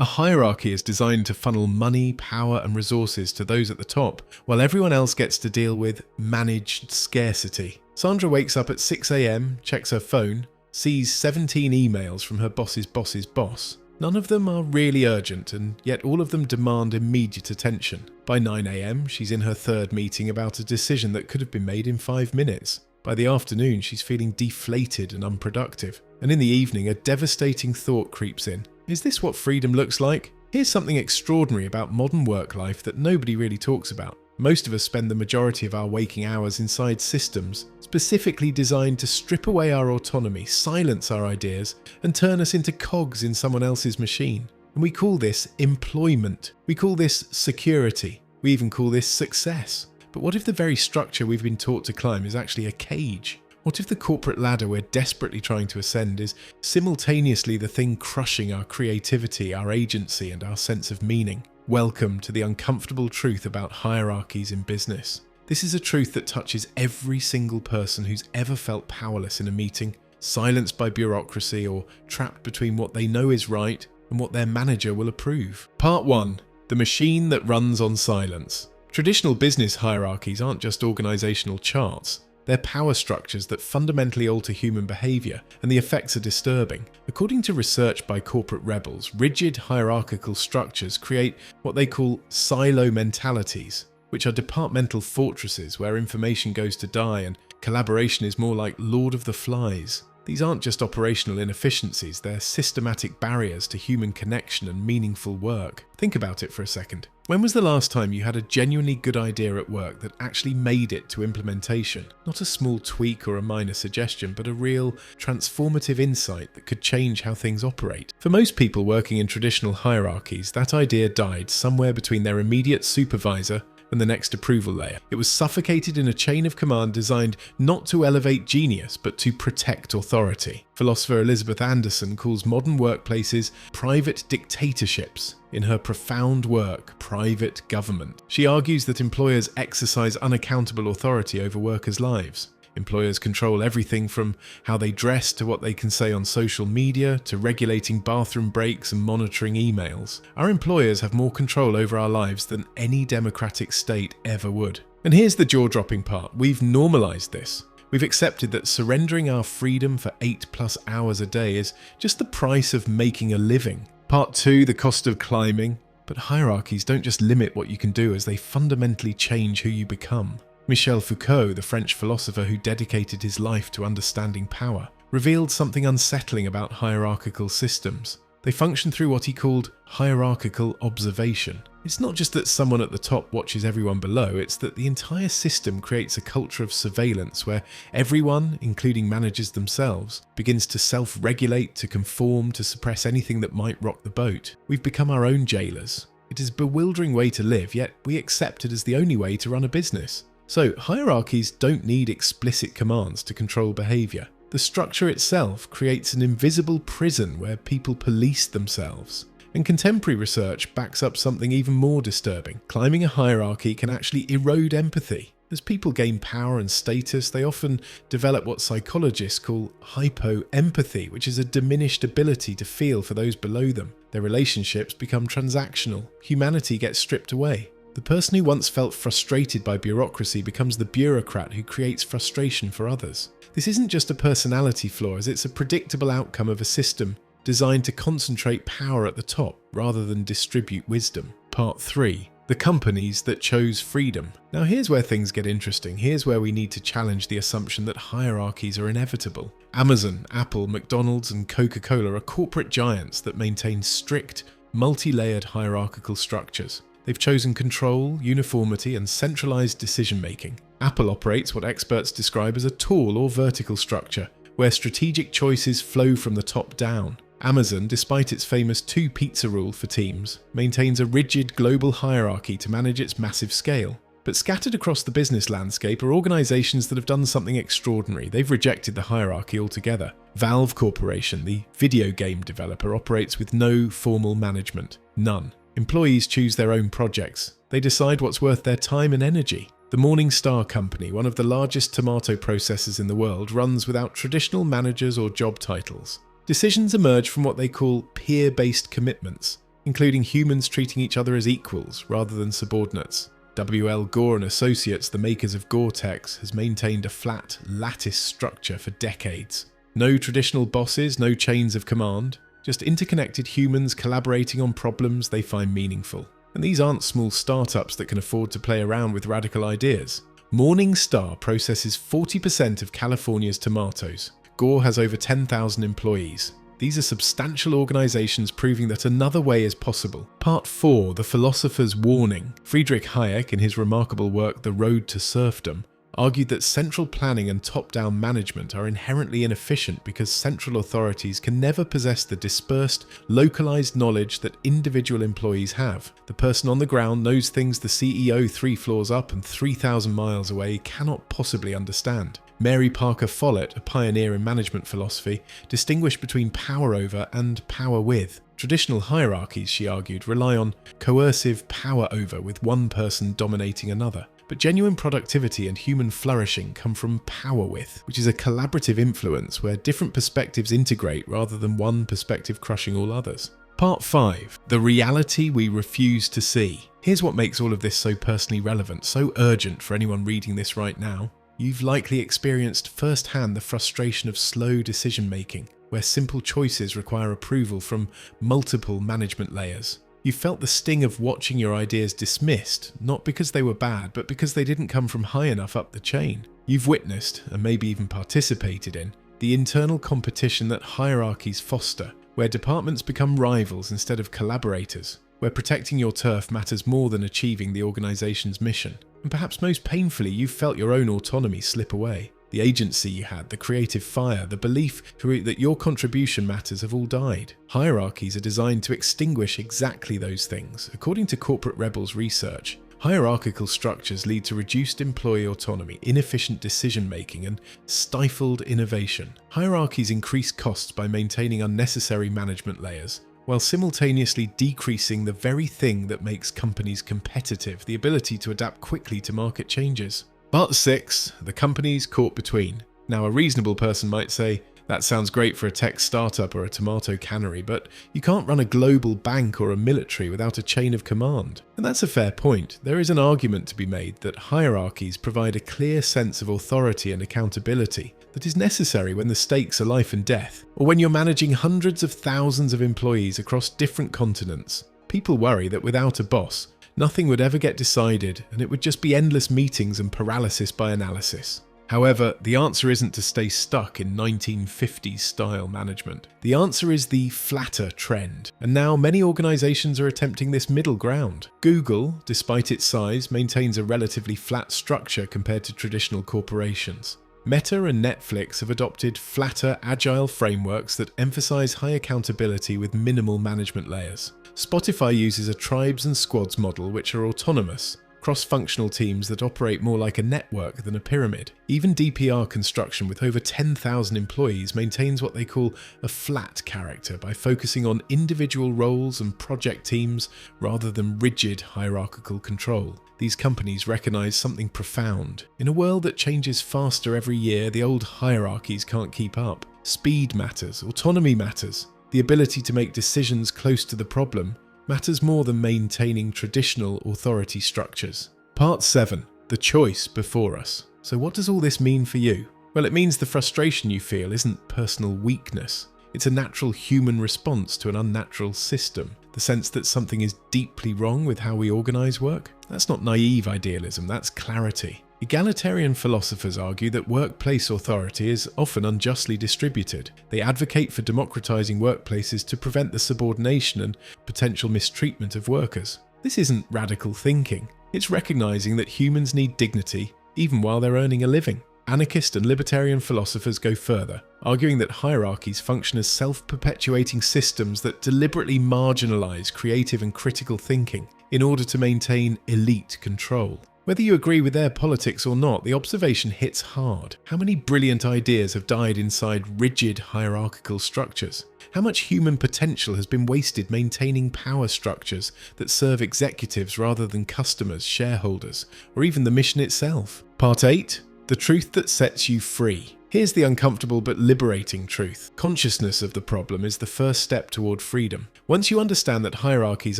A hierarchy is designed to funnel money, power, and resources to those at the top, while everyone else gets to deal with managed scarcity. Sandra wakes up at 6 a.m, checks her phone, sees 17 emails from her boss's boss's boss. None of them are really urgent, and yet all of them demand immediate attention. By 9 a.m, she's in her third meeting about a decision that could have been made in 5 minutes. By the afternoon, she's feeling deflated and unproductive. And in the evening, a devastating thought creeps in. Is this what freedom looks like? Here's something extraordinary about modern work life that nobody really talks about. Most of us spend the majority of our waking hours inside systems specifically designed to strip away our autonomy, silence our ideas, and turn us into cogs in someone else's machine. And we call this employment. We call this security. We even call this success. But what if the very structure we've been taught to climb is actually a cage? What if the corporate ladder we're desperately trying to ascend is simultaneously the thing crushing our creativity, our agency, and our sense of meaning? Welcome to the uncomfortable truth about hierarchies in business. This is a truth that touches every single person who's ever felt powerless in a meeting, silenced by bureaucracy, or trapped between what they know is right and what their manager will approve. Part 1. The machine that runs on silence. Traditional business hierarchies aren't just organizational charts. They're power structures that fundamentally alter human behavior, and the effects are disturbing. According to research by corporate rebels, rigid hierarchical structures create what they call silo mentalities, which are departmental fortresses where information goes to die and collaboration is more like Lord of the Flies. These aren't just operational inefficiencies, they're systematic barriers to human connection and meaningful work. Think about it for a second. When was the last time you had a genuinely good idea at work that actually made it to implementation? Not a small tweak or a minor suggestion, but a real transformative insight that could change how things operate. For most people working in traditional hierarchies, that idea died somewhere between their immediate supervisor and the next approval layer. It was suffocated in a chain of command designed not to elevate genius, but to protect authority. Philosopher Elizabeth Anderson calls modern workplaces private dictatorships in her profound work, Private Government. She argues that employers exercise unaccountable authority over workers' lives. Employers control everything from how they dress to what they can say on social media to regulating bathroom breaks and monitoring emails. Our employers have more control over our lives than any democratic state ever would. And here's the jaw-dropping part. We've normalized this. We've accepted that surrendering our freedom for 8+ hours a day is just the price of making a living. Part 2, the cost of climbing. But hierarchies don't just limit what you can do as they fundamentally change who you become. Michel Foucault, the French philosopher who dedicated his life to understanding power, revealed something unsettling about hierarchical systems. They function through what he called hierarchical observation. It's not just that someone at the top watches everyone below, it's that the entire system creates a culture of surveillance where everyone, including managers themselves, begins to self-regulate, to conform, to suppress anything that might rock the boat. We've become our own jailers. It is a bewildering way to live, yet we accept it as the only way to run a business. So, hierarchies don't need explicit commands to control behavior. The structure itself creates an invisible prison where people police themselves. And contemporary research backs up something even more disturbing. Climbing a hierarchy can actually erode empathy. As people gain power and status, they often develop what psychologists call hypo-empathy, which is a diminished ability to feel for those below them. Their relationships become transactional. Humanity gets stripped away. The person who once felt frustrated by bureaucracy becomes the bureaucrat who creates frustration for others. This isn't just a personality flaw, as it's a predictable outcome of a system designed to concentrate power at the top rather than distribute wisdom. Part 3. The companies that chose freedom. Now here's where things get interesting. Here's where we need to challenge the assumption that hierarchies are inevitable. Amazon, Apple, McDonald's, and Coca-Cola are corporate giants that maintain strict, multi-layered hierarchical structures. They've chosen control, uniformity, and centralized decision-making. Apple operates what experts describe as a tall or vertical structure, where strategic choices flow from the top down. Amazon, despite its famous 2-pizza rule for teams, maintains a rigid global hierarchy to manage its massive scale. But scattered across the business landscape are organizations that have done something extraordinary. They've rejected the hierarchy altogether. Valve Corporation, the video game developer, operates with no formal management. None. Employees choose their own projects. They decide what's worth their time and energy. The Morningstar Company, one of the largest tomato processors in the world, runs without traditional managers or job titles. Decisions emerge from what they call peer-based commitments. including humans treating each other as equals rather than subordinates. W.L. Gore and Associates, the makers of Gore-Tex, has maintained a flat, lattice structure for decades. No traditional bosses, no chains of command, just interconnected humans collaborating on problems they find meaningful. And these aren't small startups that can afford to play around with radical ideas. Morning Star processes 40% of California's tomatoes. Gore has over 10,000 employees. These are substantial organizations proving that another way is possible. Part 4, The Philosopher's Warning. Friedrich Hayek, in his remarkable work The Road to Serfdom, argued that central planning and top-down management are inherently inefficient because central authorities can never possess the dispersed, localized knowledge that individual employees have. The person on the ground knows things the CEO 3 floors up and 3,000 miles away cannot possibly understand. Mary Parker Follett, a pioneer in management philosophy, distinguished between power over and power with. Traditional hierarchies, she argued, rely on coercive power over with one person dominating another. But genuine productivity and human flourishing come from power with, which is a collaborative influence where different perspectives integrate rather than one perspective crushing all others. Part 5. The reality we refuse to see. Here's what makes all of this so personally relevant, so urgent for anyone reading this right now. You've likely experienced firsthand the frustration of slow decision-making, where simple choices require approval from multiple management layers. You felt the sting of watching your ideas dismissed, not because they were bad, but because they didn't come from high enough up the chain. You've witnessed, and maybe even participated in, the internal competition that hierarchies foster, where departments become rivals instead of collaborators, where protecting your turf matters more than achieving the organization's mission. And perhaps most painfully, you've felt your own autonomy slip away. The agency you had, the creative fire, the belief that your contribution matters have all died. Hierarchies are designed to extinguish exactly those things. According to Corporate Rebels research, hierarchical structures lead to reduced employee autonomy, inefficient decision-making, and stifled innovation. Hierarchies increase costs by maintaining unnecessary management layers, while simultaneously decreasing the very thing that makes companies competitive, the ability to adapt quickly to market changes. Part 6. The companies caught between. Now, a reasonable person might say, that sounds great for a tech startup or a tomato cannery, but you can't run a global bank or a military without a chain of command. And that's a fair point. There is an argument to be made that hierarchies provide a clear sense of authority and accountability that is necessary when the stakes are life and death, or when you're managing hundreds of thousands of employees across different continents. People worry that without a boss, nothing would ever get decided, and it would just be endless meetings and paralysis by analysis. However, the answer isn't to stay stuck in 1950s style management. The answer is the flatter trend, and now many organizations are attempting this middle ground. Google, despite its size, maintains a relatively flat structure compared to traditional corporations. Meta and Netflix have adopted flatter, agile frameworks that emphasize high accountability with minimal management layers. Spotify uses a tribes and squads model which are autonomous, cross-functional teams that operate more like a network than a pyramid. Even DPR construction with over 10,000 employees maintains what they call a flat character by focusing on individual roles and project teams rather than rigid hierarchical control. These companies recognize something profound. In a world that changes faster every year, the old hierarchies can't keep up. Speed matters, autonomy matters. The ability to make decisions close to the problem matters more than maintaining traditional authority structures. Part 7. The choice before us. So what does all this mean for you? Well, it means the frustration you feel isn't personal weakness. It's a natural human response to an unnatural system. The sense that something is deeply wrong with how we organize work? That's not naive idealism, that's clarity. Egalitarian philosophers argue that workplace authority is often unjustly distributed. They advocate for democratizing workplaces to prevent the subordination and potential mistreatment of workers. This isn't radical thinking. It's recognizing that humans need dignity even while they're earning a living. Anarchist and libertarian philosophers go further, arguing that hierarchies function as self-perpetuating systems that deliberately marginalize creative and critical thinking in order to maintain elite control. Whether you agree with their politics or not, the observation hits hard. How many brilliant ideas have died inside rigid hierarchical structures? How much human potential has been wasted maintaining power structures that serve executives rather than customers, shareholders, or even the mission itself? Part 8. The truth that sets you free. Here's the uncomfortable but liberating truth. Consciousness of the problem is the first step toward freedom. Once you understand that hierarchies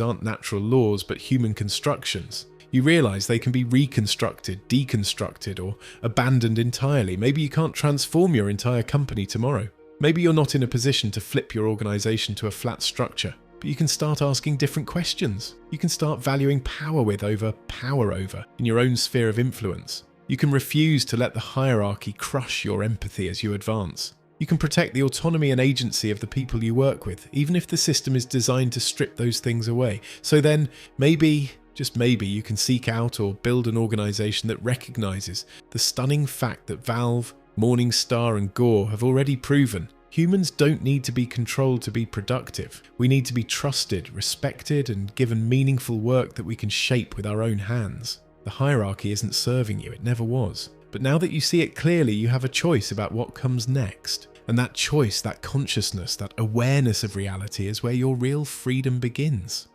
aren't natural laws but human constructions, you realize they can be reconstructed, deconstructed, or abandoned entirely. Maybe you can't transform your entire company tomorrow. Maybe you're not in a position to flip your organization to a flat structure, but you can start asking different questions. You can start valuing power over in your own sphere of influence. You can refuse to let the hierarchy crush your empathy as you advance. You can protect the autonomy and agency of the people you work with, even if the system is designed to strip those things away. So then, maybe, just maybe, you can seek out or build an organization that recognizes the stunning fact that Valve, Morningstar, and Gore have already proven humans don't need to be controlled to be productive. We need to be trusted, respected, and given meaningful work that we can shape with our own hands. The hierarchy isn't serving you, it never was. But now that you see it clearly, you have a choice about what comes next. And that choice, that consciousness, that awareness of reality is where your real freedom begins.